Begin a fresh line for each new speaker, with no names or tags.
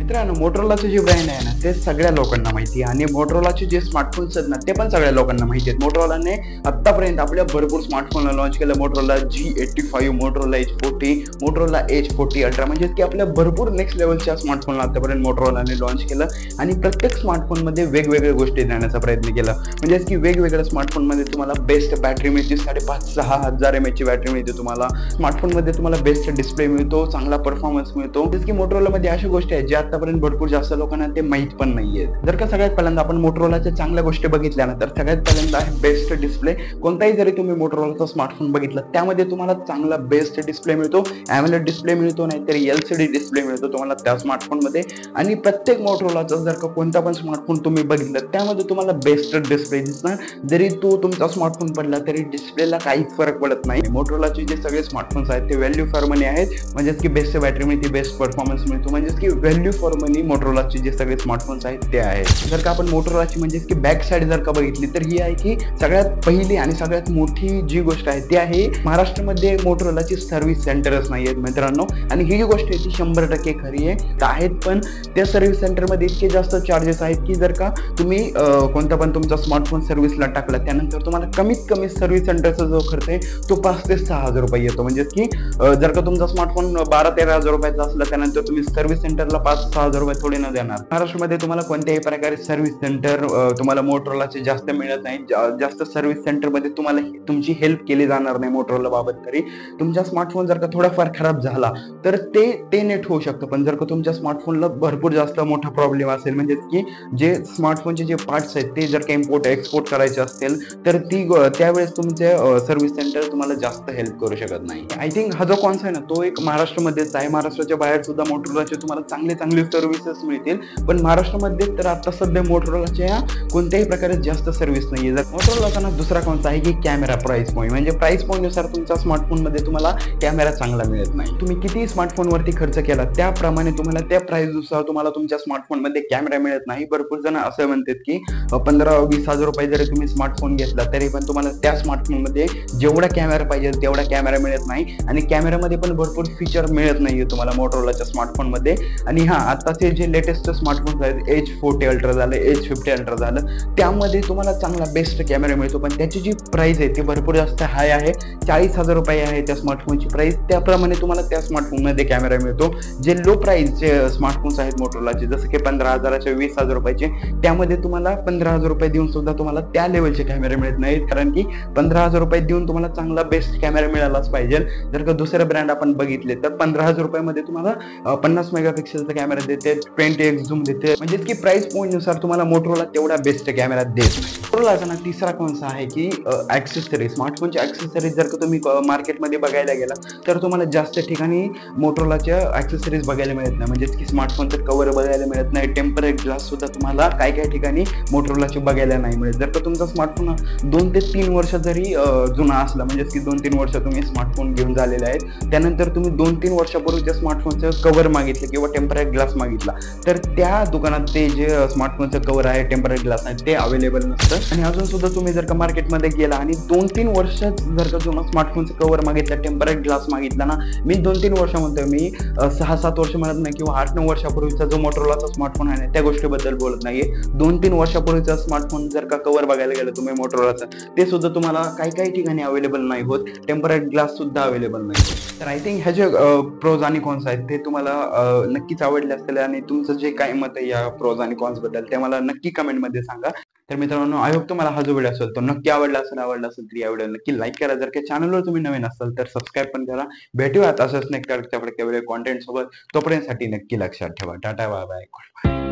मित्रांनो, मोटोरोलाचे जे ब्रँड आहे ना ते सगळ्या लोकांना माहिती आहे आणि मोटोरोलाचे जे स्मार्टफोन्स आहेत ना ते पण सगळ्या लोकांना माहिती आहेत. मोटोरोलाने आतापर्यंत आपल्या भरपूर स्मार्टफोनला लॉन्च केलं. Motorola G85, Motorola H40, Motorola H40 ultra, म्हणजे की आपल्या भरपूर नेक्स्ट लेवलच्या स्मार्टफोनला आतापर्यंत मोटोरोलाने लॉन्च केलं आणि प्रत्येक स्मार्टफोनमध्ये वेगवेगळ्या गोष्टी देण्याचा प्रयत्न केला. म्हणजेच की वेगवेगळ्या स्मार्टफोनमध्ये तुम्हाला बेस्ट बॅटरी मिळते, 5,500-6,000 mAh ची बॅटरी मिळते. तुम्हाला स्मार्टफोनमध्ये तुम्हाला बेस्ट डिस्प्ले मिळतो, चांगला परफॉर्मन्स मिळतो. म्हणजेच की मोटोरोलामध्ये अशा गोष्टी आहेत ज्या आतापर्यंत भरपूर जास्त लोकांना ते माहित पण नाहीये. जर का सगळ्यात पहिल्यांदा आपण मोटोरोलाच्या चांगल्या गोष्टी बघितल्या ना तर सगळ्यात पहिल्यांदा आहे बेस्ट डिस्प्ले. कोणताही जरी तुम्ही मोटोरोलाचा स्मार्टफोन बघितला त्यामध्ये तुम्हाला चांगला बेस्ट डिस्प्ले मिळतो. AMOLED डिस्प्ले मिळतो, नाहीतर LCD डिस्प्ले मिळतो तुम्हाला त्या स्मार्टफोनमध्ये. आणि प्रत्येक मोटोरोलाचा जर का कोणता पण स्मार्टफोन तुम्ही बघितलं त्यामध्ये तुम्हाला बेस्ट डिस्प्ले दिसणार. जरी तो तुमचा स्मार्टफोन पडला तरी डिस्प्लेला काहीच फरक पडत नाही. मोटोरोलाचे जे सगळे स्मार्टफोन्स आहेत ते व्हॅल्यू फॉर मनी आहेत. म्हणजेच की बेस्ट बॅटरी मिळते, बेस्ट परफॉर्मन्स मिळतो. म्हणजेच की व्हॅल्यू फॉर मनी मोटोरोलाचे जे सगळे स्मार्टफोन्स आहेत ते आहेत. जर का आपण मोटोरोलाची म्हणजेच की बॅक साईड जर का बघितली तर ही आहे की सगळ्यात पहिली आणि सगळ्यात मोठी जी गोष्ट आहे ती आहे महाराष्ट्रामध्ये मोटोरोलाची सर्व्हिस सेंटरच नाही आहेत मित्रांनो. आणि ही जी गोष्ट आहे ती 100% खरी आहे. आहेत पण त्या सर्व्हिस सेंटरमध्ये इतके जास्त चार्जेस आहेत की जर का तुम्ही कोणता पण तुमचा स्मार्टफोन सर्व्हिसला टाकला त्यानंतर तुम्हाला कमीत कमी सर्व्हिस सेंटरचा जो खर्च आहे तो 5,000 ते 6,000 रुपये येतो. म्हणजेच की जर का तुमचा स्मार्टफोन 12-13 हजार रुपयाचा असला त्यानंतर तुम्ही सर्व्हिस सेंटरला 5-6 हजार रुपये थोडे न देणार. महाराष्ट्रामध्ये तुम्हाला कोणत्याही प्रकारे सर्व्हिस सेंटर तुम्हाला मोटोरोलाचे जास्त मिळत नाही. जास्त सर्व्हिस सेंटरमध्ये तुम्हाला तुमची हेल्प केली जाणार नाही मोटोरोला बाबत. तरी तुमचा स्मार्टफोन जर का थोडाफार खराब झाला तर ते नेट होऊ शकतं. पण जर का तुमच्या स्मार्टफोनला भरपूर जास्त मोठा प्रॉब्लेम असेल म्हणजेच की जे स्मार्टफोनचे जे पार्ट्स आहेत ते जर का इम्पोर्ट एक्सपोर्ट करायचे असतील तर त्यावेळेस तुमचे सर्व्हिस सेंटर तुम्हाला जास्त हेल्प करू शकत नाही. आय थिंक हा जो कॉन्सेप्ट आहे ना तो एक महाराष्ट्रामध्येच आहे. महाराष्ट्राच्या बाहेर सुद्धा मोटोरोलाचे तुम्हाला चांगले सर्व्हिसेस मिळतील. पण महाराष्ट्रामध्ये तर आता सध्या मोटोरोलाच्या कोणत्याही प्रकारे जास्त सर्व्हिस नाहीये. जर मोटोरोलाचा ना दुसरा कॉन्सेप्ट आहे की कॅमेरा प्राइस पॉईंट. म्हणजे प्राइस पॉईंट नुसार तुमच्या स्मार्टफोनमध्ये तुम्हाला कॅमेरा चांगला मिळत नाही. तुम्ही किती स्मार्टफोनवरती खर्च केला त्याप्रमाणे तुम्हाला त्या प्राइसनुसार तुम्हाला तुमच्या स्मार्टफोनमध्ये कॅमेरा मिळत नाही. भरपूर जण असं म्हणतात की 15-20 हजार रुपये जरी तुम्ही स्मार्टफोन घेतला तरी पण तुम्हाला त्या स्मार्टफोनमध्ये जेवढा कॅमेरा पाहिजे तेवढा कॅमेरा मिळत नाही. आणि कॅमेरामध्ये पण भरपूर फीचर मिळत नाहीये तुम्हाला मोटोरोलाच्या स्मार्टफोनमध्ये. आणि आताचे जे लेटेस्ट स्मार्टफोन्स आहेत H40 अल्ट्रा झालं, H50 अल्ट्रा झालं, त्यामध्ये तुम्हाला चांगला बेस्ट कॅमेरा मिळतो. पण त्याची जी प्राइस आहे ती भरपूर जास्त हाय आहे. 40,000 रुपये आहे त्या स्मार्टफोनची प्राइस. त्याप्रमाणे तुम्हाला त्या स्मार्टफोनमध्ये कॅमेरा मिळतो. जे लो प्राइसचे स्मार्टफोन्स आहेत मोटोरोलाचे जसं की 15,000चे 20,000 रुपयाचे त्यामध्ये तुम्हाला 15,000 रुपये देऊन सुद्धा तुम्हाला त्या लेवलचे कॅमेरे मिळत नाहीत. कारण की 15,000 रुपये देऊन तुम्हाला चांगला बेस्ट कॅमेरा मिळालाच पाहिजे. जर का दुसरे ब्रँड आपण बघितले तर 15,000 रुपयामध्ये तुम्हाला 50 मेगापिक्सेलचा कॅमेरा देते, 20x झूम देते. म्हणजेच की प्राइस पॉईंट नुसार तुम्हाला मोटोरोला तेवढा बेस्ट कॅमेरा देत नाही. मोटोरोलाचा ना तिसरा कॉन्सेप्ट आहे की ऍक्सेसरीज. स्मार्टफोनच्या ऍक्सेसरीज जर का तुम्ही मार्केटमध्ये बघायला गेला तर तुम्हाला जास्त ठिकाणी मोटोरोलाच्या ऍक्सेसरीज बघायला मिळत नाही. म्हणजेच की स्मार्टफोनचं कव्हर बघायला मिळत नाही. टेम्परेट ग्लास सुद्धा तुम्हाला काही ठिकाणी मोटोरोलाचे बघायला नाही मिळत. जर का तुमचा स्मार्टफोन 2 ते 3 वर्ष जरी जुना असला म्हणजेच की 2-3 वर्ष तुम्ही स्मार्टफोन घेऊन झालेले आहेत त्यानंतर तुम्ही 2-3 वर्षापूर्वीच्या स्मार्टफोनचं कव्हर मागितलं किंवा टेम्परेट ग्लास मागितला तर त्या दुकानात ते जे स्मार्टफोनचं कव्हर आहे, टेम्परेट ग्लास आहे ते अवेलेबल नसतं. आणि अजून सुद्धा तुम्ही जर का मार्केटमध्ये गेला आणि 2-3 वर्षात जर का जुना स्मार्टफोनचं कव्हर मागितलं, टेम्परेट ग्लास मागितला ना, मी 2-3 वर्ष म्हणतोय, मी 6-7 वर्ष म्हणत नाही किंवा 8-9 वर्षापूर्वीचा जो मोटोरोलाचा स्मार्टफोन आहे ना त्या गोष्टीबद्दल बोलत नाहीये. 2-3 वर्षापूर्वीचा स्मार्टफोन जर का कव्हर बघायला गेलं तुम्ही मोटोरोलाचा ते सुद्धा तुम्हाला काही ठिकाणी अवेलेबल नाही होत. टेम्परेट ग्लास सुद्धा अवेलेबल नाही. तर आय थिंक ह्याचे प्रोज आणि कॉन्स आहेत ते तुम्हाला नक्कीच आवडले असतील. आणि तुमचं जे काय मत आहे या प्रोज आणि कॉन्स बद्दल ते मला नक्की कमेंटमध्ये सांगा. तर मित्रांनो, आय होप तुम्हाला हा जो व्हिडिओ असेल तो नक्की आवडला असेल तर या व्हिडिओ नक्की लाईक करा. जर काही चॅनलवर तुम्ही नवीन असाल तर सबस्क्राईब पण करा. भेटूयात असंच नेक्स्ट कॉन्टेंट सोबत. तोपर्यंतसाठी नक्की लक्षात ठेवा. Tata, bye bye.